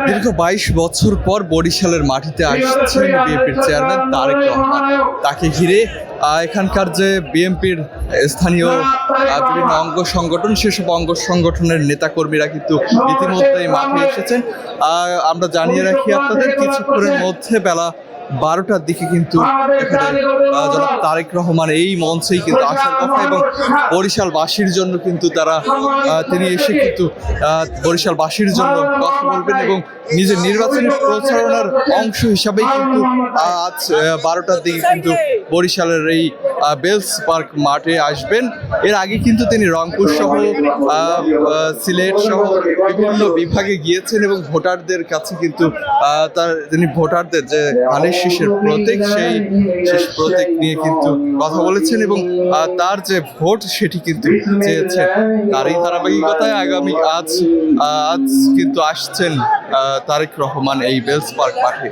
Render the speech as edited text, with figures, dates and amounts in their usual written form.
দীর্ঘ ২২ বছর পর বরিশালের মাটিতে আসছেন বিএনপির চেয়ারম্যান তারেক রহমান। তাকে ঘিরে এখানকার যে বিএনপির স্থানীয় বিভিন্ন অঙ্গ সংগঠন, সেসব অঙ্গ সংগঠনের নেতাকর্মীরা কিন্তু ইতিমধ্যেই মাঠে এসেছেন। আমরা জানিয়ে রাখি আপনাদের, কিছুক্ষণের মধ্যে বেলা ১২টার দিকে কিন্তু এখানে জনাব তারেক রহমান এই মঞ্চেই কিন্তু আসার কথা, এবং বরিশালবাসীর জন্য কিন্তু তিনি এসে কিন্তু বরিশালবাসীর জন্য কথা বলবেন এবং নিজের নির্বাচনী প্রচারণার অংশ হিসাবেই কিন্তু আজ ১২টার দিকে কিন্তু বরিশালের এই বেলস পার্ক মাঠে আসবেন। এর আগে কিন্তু তিনি রংপুর সহ সিলেট সহ বিভিন্ন বিভাগে গিয়েছেন এবং ভোটারদের কাছে কিন্তু তিনি ভোটারদের যে ধানের শীষের প্রতীক, সেই শেষ প্রতীক নিয়ে কিন্তু কথা বলেছেন এবং তার যে ভোট সেটি কিন্তু চেয়েছেন। তার এই ধারাবাহিকতায় আজ কিন্তু আসছেন তারেক রহমান এই বেলস পার্ক মাঠে।